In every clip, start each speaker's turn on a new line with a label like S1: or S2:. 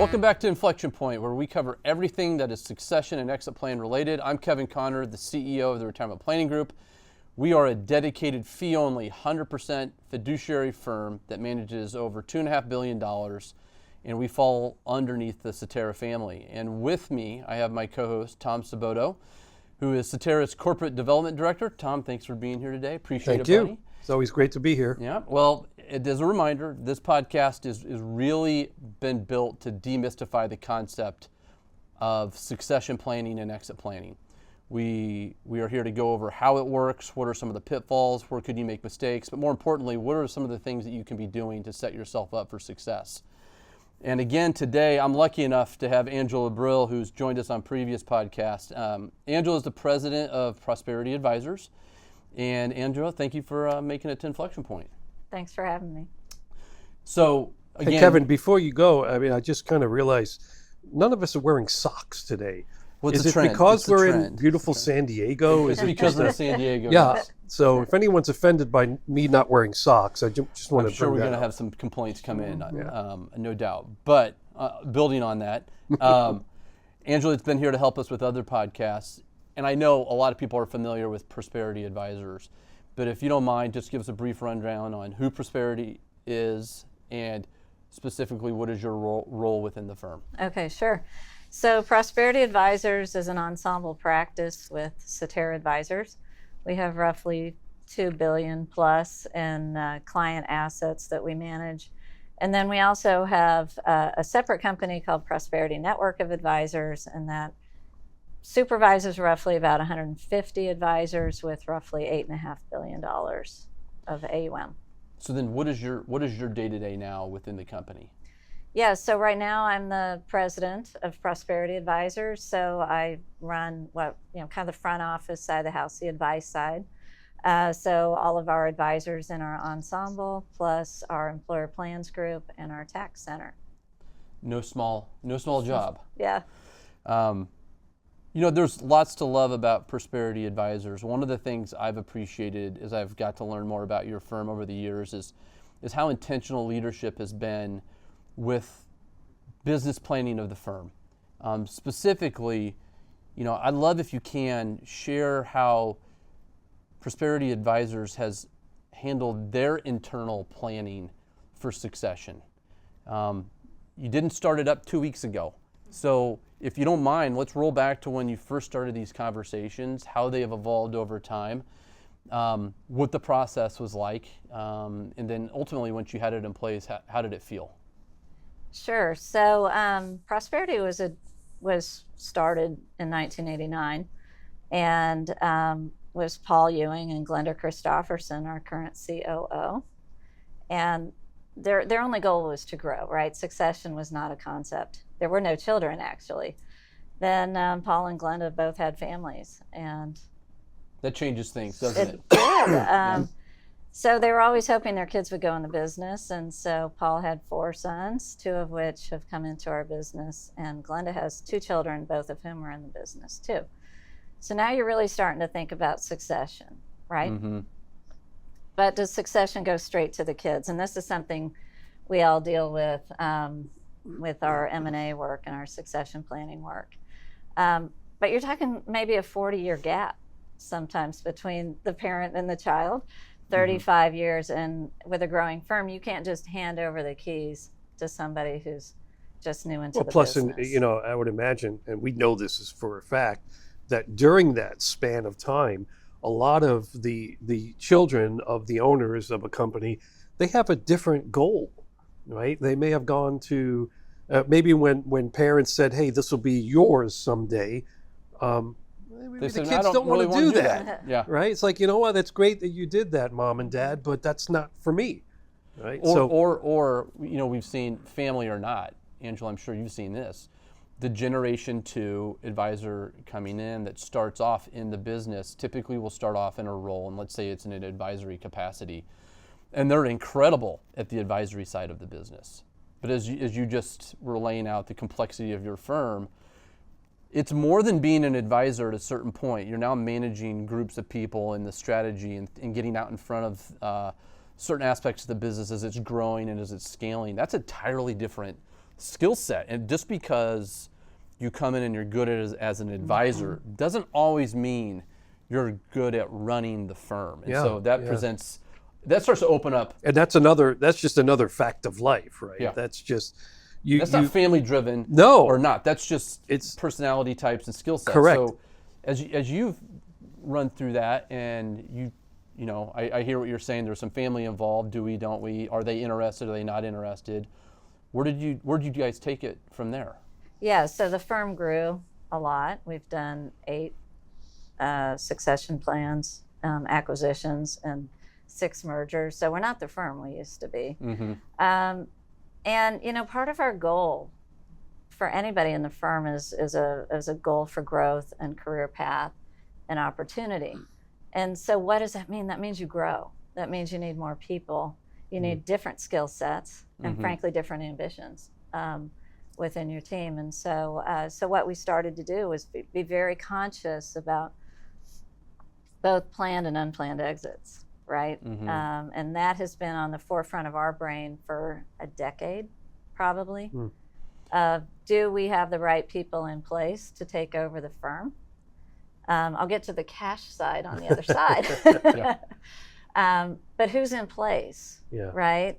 S1: Welcome back to Inflection Point, where we cover everything that is succession and exit plan related. I'm Kevin Conner, the CEO of the Retirement Planning Group. We are a dedicated fee-only 100% fiduciary firm that manages over $2.5 billion, and we fall underneath the Cetera family. And with me, I have my co-host, Tom Saboto, who is Cetera's Corporate Development Director. Tom, thanks for being here today. Appreciate it, buddy.
S2: It's always great to be here.
S1: Yeah, well, as a reminder, this podcast is really been built to demystify the concept of succession planning and exit planning. We are here to go over how it works, what are some of the pitfalls, where could you make mistakes, but more importantly, what are some of the things that you can be doing to set yourself up for success. And again, today, I'm lucky enough to have Angela Brill, who's joined us on previous podcasts. Angela is the president of Prosperity Advisors. And Angela, thank you for making it to Inflection Point.
S3: Thanks for having me.
S1: So, again,
S2: hey, Kevin, before you go, I just kind of realized none of us are wearing socks today.
S1: What's
S2: Is
S1: the
S2: it
S1: trend?
S2: because
S1: What's the
S2: we're
S1: trend?
S2: in beautiful San Diego?
S1: It's because we're in San Diego.
S2: Yeah. So if anyone's offended by me not wearing socks, I just want
S1: I'm
S2: to
S1: sure
S2: bring
S1: we're
S2: that
S1: going to
S2: up.
S1: have some complaints come in, no doubt. But building on that, Angela's been here to help us with other podcasts. And I know a lot of people are familiar with Prosperity Advisors. But if you don't mind, just give us a brief rundown on who Prosperity is and specifically what is your role within the firm.
S3: Okay, sure. So Prosperity Advisors is an ensemble practice with Cetera Advisors. We have roughly $2 billion plus in client assets that we manage. And then we also have a separate company called Prosperity Network of Advisors, and that supervises roughly about 150 advisors with roughly $8.5 billion of AUM.
S1: So then what is your day-to-day now within the company?
S3: Yeah, so right now I'm the president of Prosperity Advisors. So I run kind of the front office side of the house, the advice side. So all of our advisors in our ensemble, plus our employer plans group and our tax center.
S1: No small job.
S3: Yeah.
S1: There's lots to love about Prosperity Advisors. One of the things I've appreciated as I've got to learn more about your firm over the years is how intentional leadership has been with business planning of the firm. Specifically, I'd love if you can share how Prosperity Advisors has handled their internal planning for succession. You didn't start it up 2 weeks ago. So if you don't mind, let's roll back to when you first started these conversations, how they have evolved over time, what the process was like, and then ultimately once you had it in place, how did it feel?
S3: Sure. So Prosperity was started in 1989, and was Paul Ewing and Glenda Christofferson, our current COO. And their only goal was to grow, right? Succession was not a concept. There were no children, actually. Then Paul and Glenda both had families, and
S1: that changes things, doesn't it?
S3: Did. So they were always hoping their kids would go into business, and so Paul had 4 sons, 2 of which have come into our business, and Glenda has 2 children, both of whom are in the business too. So now you're really starting to think about succession, right? Mm-hmm. But does succession go straight to the kids? And this is something we all deal with our M&A work and our succession planning work. But you're talking maybe a 40-year gap sometimes between the parent and the child, 35 years. And with a growing firm, you can't just hand over the keys to somebody who's just new into the business.
S2: And, I would imagine, and we know this is for a fact, that during that span of time, a lot of the children of the owners of a company, they have a different goal, right? They may have gone to, maybe when parents said, hey, this will be yours someday, maybe the kids don't want to do that,
S1: yeah.
S2: Right? It's like, that's great that you did that, Mom and Dad, but that's not for me, right?
S1: Or we've seen, family or not, Angela, I'm sure you've seen this, the generation 2 advisor coming in that starts off in the business typically will start off in a role, and let's say it's in an advisory capacity, and they're incredible at the advisory side of the business. But as you just were laying out the complexity of your firm, it's more than being an advisor at a certain point. You're now managing groups of people in the strategy and getting out in front of certain aspects of the business as it's growing and as it's scaling. That's entirely different skill set. And just because you come in and you're good at it as an advisor doesn't always mean you're good at running the firm. And so that that starts to open up.
S2: And that's just another fact of life, right?
S1: Yeah.
S2: That's just,
S1: That's not family driven
S2: No.
S1: or not. That's just
S2: It's
S1: personality types and skill sets.
S2: correct.
S1: So as you've run through that and you know, I hear what you're saying, there's some family involved, do we, don't we? Are they interested, are they not interested? Where did you guys take it from there?
S3: Yeah, so the firm grew a lot. We've done 8 succession plans, acquisitions, and 6 mergers. So we're not the firm we used to be. And you know, part of our goal for anybody in the firm is a goal for growth and career path and opportunity. And so what does that mean? That means you grow. That means you need more people. You need different skill sets and frankly different ambitions within your team. And so so what we started to do was be very conscious about both planned and unplanned exits, right? And that has been on the forefront of our brain for a decade, probably. Do we have the right people in place to take over the firm? I'll get to the cash side on the other side. But who's in place, right?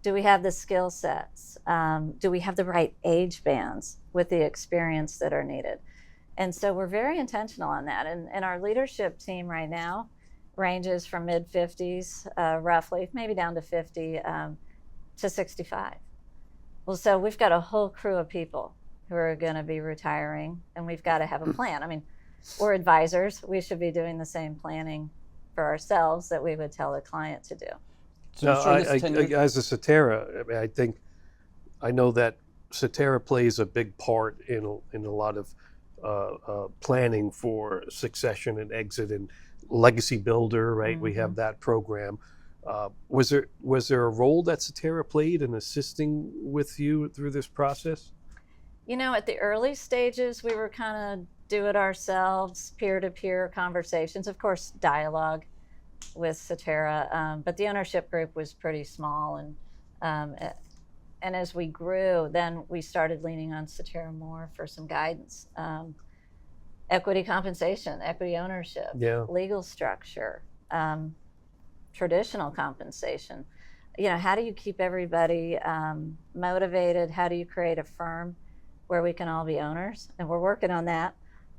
S3: Do we have the skill sets? Do we have the right age bands with the experience that are needed? And so we're very intentional on that. And our leadership team right now ranges from mid-50s, roughly, maybe down to 50, to 65. Well, so we've got a whole crew of people who are going to be retiring, and we've got to have a plan. I mean, we're advisors. We should be doing the same planning for ourselves that we would tell a client to do.
S2: So as a Cetera, I know that Cetera plays a big part in a lot of planning for succession and exit and legacy builder, right? We have that program. Was there a role that Cetera played in assisting with you through this process?
S3: You know, at the early stages, we were kind of do it ourselves, peer-to-peer conversations, of course, dialogue with Cetera, but the ownership group was pretty small, and as we grew, then we started leaning on Cetera more for some guidance. Equity compensation, equity ownership, legal structure, traditional compensation. You know, how do you keep everybody motivated? How do you create a firm where we can all be owners? And we're working on that.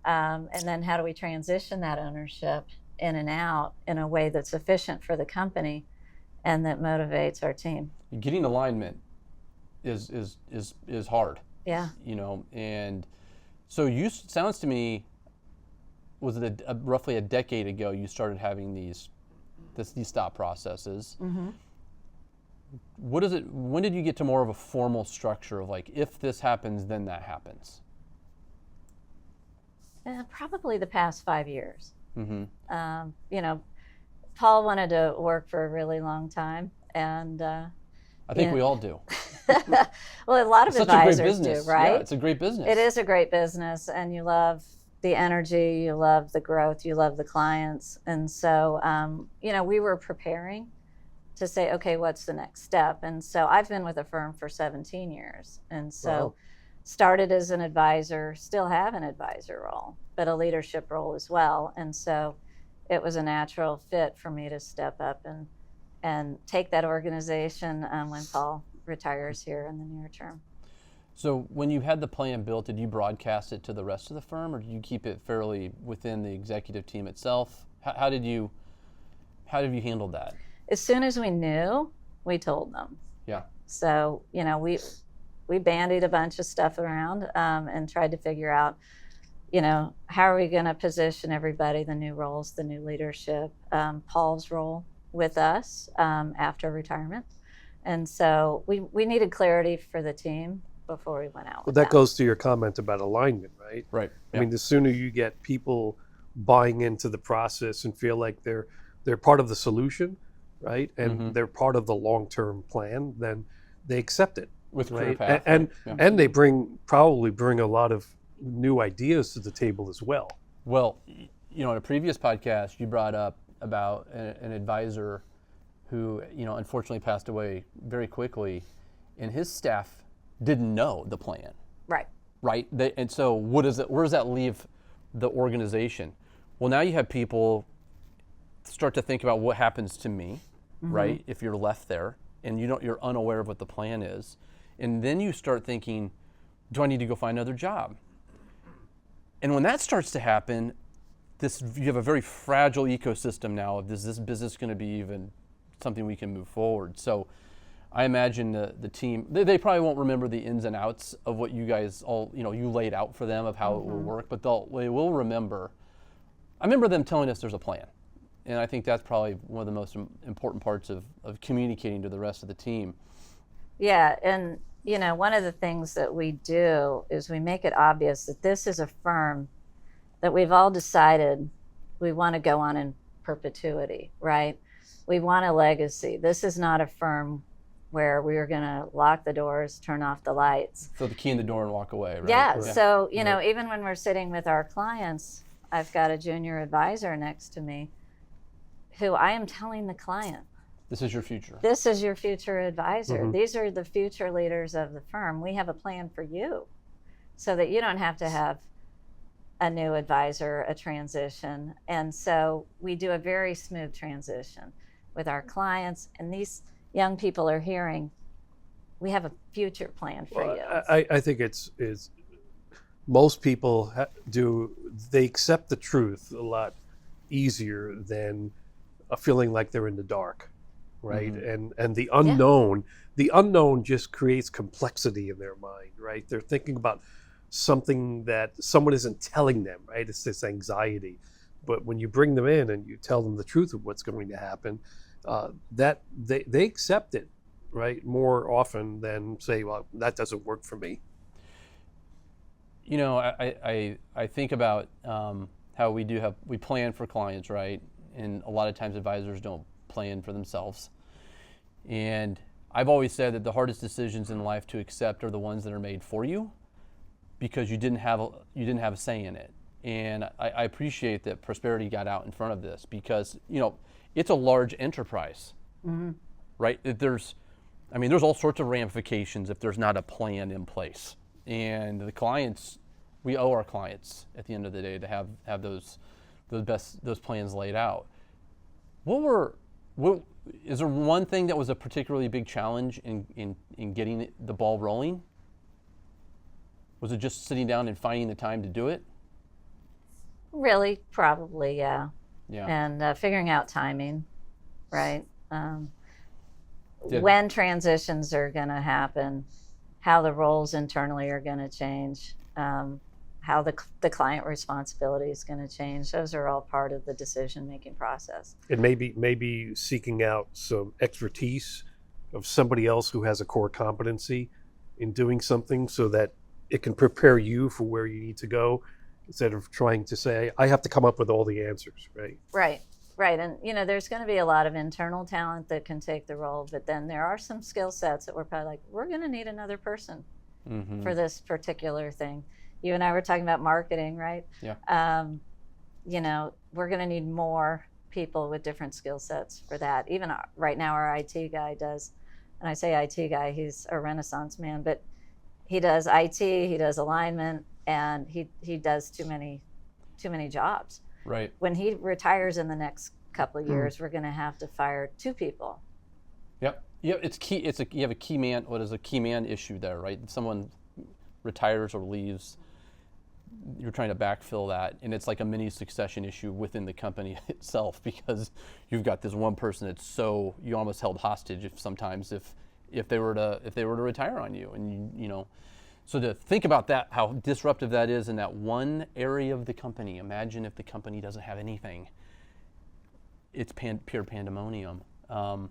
S3: And then how do we transition that ownership in and out in a way that's efficient for the company and that motivates our team?
S1: Getting alignment is hard.
S3: Yeah.
S1: You know, and so sounds to me, was it roughly a decade ago you started having these thought processes? When did you get to more of a formal structure of like, if this happens, then that happens?
S3: Probably the past 5 years. You know, Paul wanted to work for a really long time, and
S1: I think we all do.
S3: Well, a lot of advisors do, right?
S1: Yeah, it's a great business.
S3: It is a great business, and you love the energy, you love the growth, you love the clients, and so you know, we were preparing to say, okay, what's the next step? And so I've been with a firm for 17 years, and so started as an advisor, still have an advisor role, but a leadership role as well. And so it was a natural fit for me to step up and take that organization when Paul retires here in the near term.
S1: So when you had the plan built, did you broadcast it to the rest of the firm, or did you keep it fairly within the executive team itself? How did you handle that?
S3: As soon as we knew, we told them.
S1: Yeah.
S3: So, you know, we bandied a bunch of stuff around and tried to figure out, you know, how are we going to position everybody, the new roles, the new leadership, Paul's role with us after retirement. And so we needed clarity for the team before we went out.
S2: Well, that goes to your comment about alignment, right?
S1: Right.
S2: I mean, the sooner you get people buying into the process and feel like they're part of the solution, right? And they're part of the long-term plan, then they accept it.
S1: With
S2: right?
S1: career path,
S2: and they probably bring a lot of new ideas to the table as well.
S1: Well, you know, in a previous podcast, you brought up about an advisor who, you know, unfortunately passed away very quickly, and his staff didn't know the plan,
S3: Right.
S1: right? And so where does that leave the organization? Well, now you have people start to think about what happens to me, right? If you're left there and you're unaware of what the plan is. And then you start thinking, do I need to go find another job? And when that starts to happen, you have a very fragile ecosystem now of, is this business going to be even something we can move forward? So I imagine the team, they probably won't remember the ins and outs of what you guys all, you laid out for them of how it will work, but they will remember. I remember them telling us there's a plan. And I think that's probably one of the most important parts of communicating to the rest of the team.
S3: Yeah, and one of the things that we do is we make it obvious that this is a firm that we've all decided we want to go on in perpetuity, right? We want a legacy. This is not a firm where we're going to lock the doors, turn off the lights.
S1: Throw the key in the door and walk away, right?
S3: Yeah, so, even when we're sitting with our clients, I've got a junior advisor next to me who I am telling the client,
S1: this is your future.
S3: This is your future advisor. These are the future leaders of the firm. We have a plan for you so that you don't have to have a new advisor, a transition. And so we do a very smooth transition with our clients. And these young people are hearing, we have a future plan for you.
S2: I think it's most people they accept the truth a lot easier than a feeling like they're in the dark, right? And the unknown just creates complexity in their mind, right? They're thinking about something that someone isn't telling them, right? It's this anxiety. But when you bring them in and you tell them the truth of what's going to happen, that they accept it, right? More often than say, well, that doesn't work for me.
S1: I think about how we plan for clients, right? And a lot of times advisors don't plan for themselves. And I've always said that the hardest decisions in life to accept are the ones that are made for you, because you didn't have a say in it. And I appreciate that Prosperity got out in front of this, because it's a large enterprise, right? There's all sorts of ramifications if there's not a plan in place. And the clients, we owe our clients at the end of the day to have those plans laid out. Is there one thing that was a particularly big challenge in getting the ball rolling? Was it just sitting down and finding the time to do it?
S3: Really, probably, yeah.
S1: Yeah.
S3: And figuring out timing, right? When transitions are going to happen, how the roles internally are going to change, how the client responsibility is going to change. Those are all part of the decision-making process.
S2: And maybe seeking out some expertise of somebody else who has a core competency in doing something, so that it can prepare you for where you need to go, instead of trying to say, I have to come up with all the answers, right?
S3: Right. And, there's going to be a lot of internal talent that can take the role, but then there are some skill sets that we're probably like, we're going to need another person for this particular thing. You and I were talking about marketing, right?
S1: Yeah.
S3: We're going to need more people with different skill sets for that. Even right now, our IT guy does, and I say IT guy, he's a Renaissance man, but he does IT, he does alignment, and he does too many jobs.
S1: Right.
S3: When he retires in the next couple of years, we're going to have to fire 2 people.
S1: Yep. Yeah, it's key. You have a key man. What is a key man issue there, right? If someone retires or leaves, you're trying to backfill that, and it's like a mini succession issue within the company itself, because you've got this one person that's you almost held hostage if they were to retire on you, and so to think about that, how disruptive that is in that one area of the company. Imagine if the company doesn't have anything. It's pure pandemonium. Do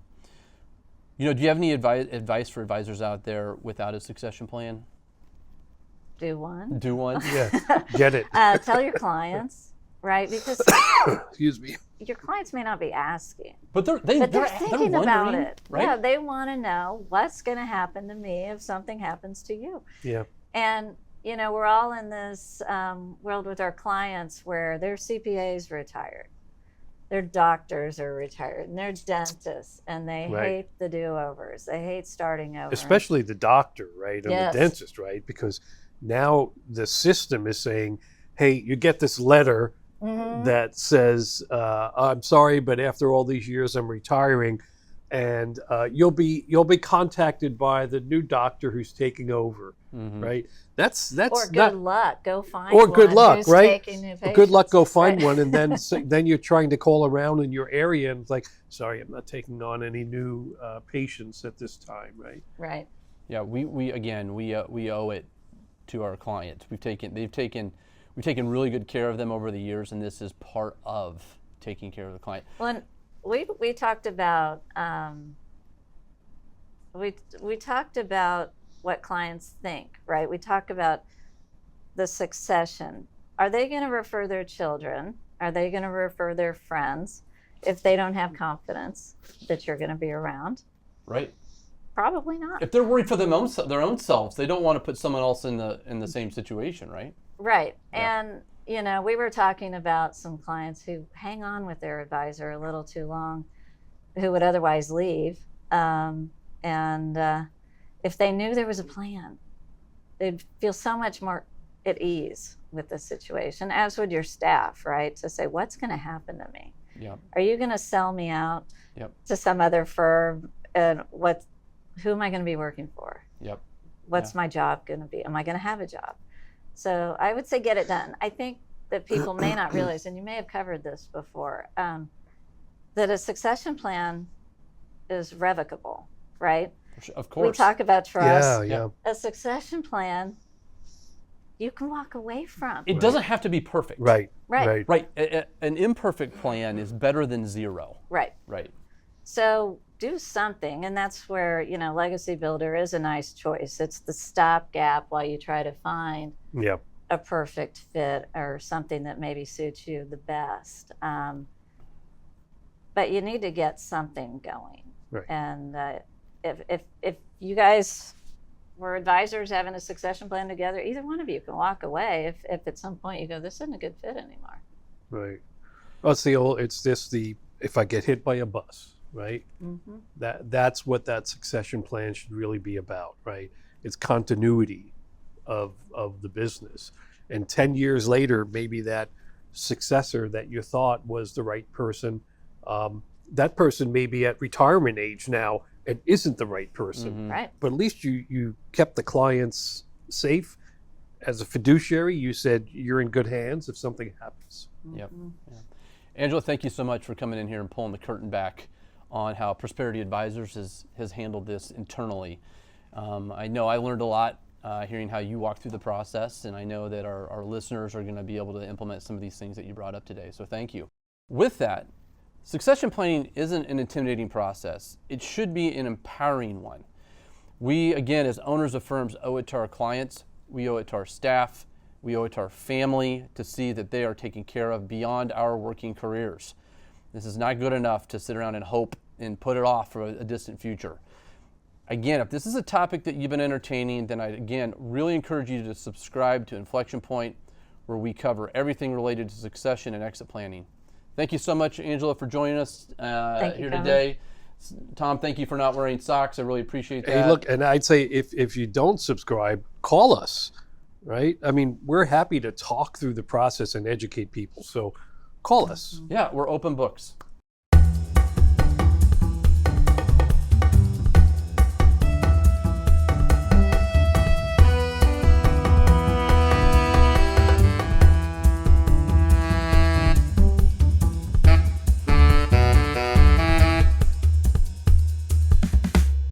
S1: you have any advice for advisors out there without a succession plan?
S3: Do one.
S2: Yeah, get it.
S3: Tell your clients, right? Because
S2: excuse me,
S3: your clients may not be asking,
S1: but they're
S3: thinking about it.
S1: Right?
S3: Yeah, they want to know what's going to happen to me if something happens to you.
S2: Yeah.
S3: And we're all in this world with our clients where their CPA's retired, Their doctors are retired, and they're dentists, and they
S2: Right.
S3: hate the do-overs. They hate starting over.
S2: Especially the doctor, right? And
S3: Yes.
S2: the dentist, right? Because now the system is saying, hey, you get this letter
S3: Mhm.
S2: that says, I'm sorry, but after all these years, I'm retiring. And you'll be contacted by the new doctor who's taking over, right? That's
S3: Or
S2: not
S3: good luck, go find
S2: or good
S3: one
S2: luck,
S3: who's
S2: right?
S3: taking new
S2: Good luck,
S3: patients.
S2: go find
S3: Right.
S2: one, and then then you're trying to call around in your area, and it's like, sorry, I'm not taking on any new patients at this time, right?
S3: Right.
S1: Yeah, we owe it to our clients. We've taken really good care of them over the years, and this is part of taking care of the client.
S3: Well, and we talked about we talked about what clients think, right? We talk about the succession. Are they going to refer their children? Are they going to refer their friends if they don't have confidence that you're going to be around?
S1: Right.
S3: Probably not.
S1: If they're worried for their own selves, they don't want to put someone else in the same situation, right?
S3: Right.
S1: Yeah.
S3: And, you know, we were talking about some clients who hang on with their advisor a little too long, who would otherwise leave. If they knew there was a plan, they'd feel so much more at ease with the situation, as would your staff, right? To say, what's going to happen to me?
S1: Yep.
S3: Are you going to sell me out
S1: Yep.
S3: to some other firm? And who am I going to be working for?
S1: Yep.
S3: What's my job going to be? Am I going to have a job? So I would say get it done. I think that people may not realize, and you may have covered this before, that a succession plan is revocable, right?
S1: Of course.
S3: We talk about trust.
S2: Yeah.
S3: A succession plan, you can walk away from.
S1: It doesn't have to be perfect.
S2: Right.
S3: Right.
S1: Right. An imperfect plan is better than zero.
S3: Right.
S1: Right.
S3: So do something, and that's where, you know, Legacy Builder is a nice choice. It's the stopgap while you try to find
S2: Yeah.
S3: a perfect fit or something that maybe suits you the best. But you need to get something going.
S2: Right.
S3: And if you guys were advisors having a succession plan together, either one of you can walk away if at some point you go, this isn't a good fit anymore.
S2: Right. Well, if I get hit by a bus, right?
S3: Mm-hmm.
S2: That's what that succession plan should really be about, right? It's continuity of the business. And 10 years later, maybe that successor that you thought was the right person, that person may be at retirement age now and isn't the right person.
S1: Mhm.
S3: Right.
S2: But at least you kept the clients safe. As a fiduciary, you said you're in good hands if something happens.
S1: Yep.
S3: Mhm.
S1: Yeah. Angela, thank you so much for coming in here and pulling the curtain back on how Prosperity Advisors has handled this internally. I know I learned a lot hearing how you walk through the process, and I know that our listeners are going to be able to implement some of these things that you brought up today. So thank you. With that, succession planning isn't an intimidating process. It should be an empowering one. We, again, as owners of firms, owe it to our clients. We owe it to our staff. We owe it to our family to see that they are taken care of beyond our working careers. This is not good enough to sit around and hope and put it off for a distant future. Again, if this is a topic that you've been entertaining, then I, again, really encourage you to subscribe to Inflection Point, where we cover everything related to succession and exit planning. Thank you so much, Angela, for joining us here today. Tom, thank you for not wearing socks. I really appreciate that.
S2: Hey, look, and I'd say if you don't subscribe, call us, right? I mean, we're happy to talk through the process and educate people. So call us.
S1: Yeah, we're open books.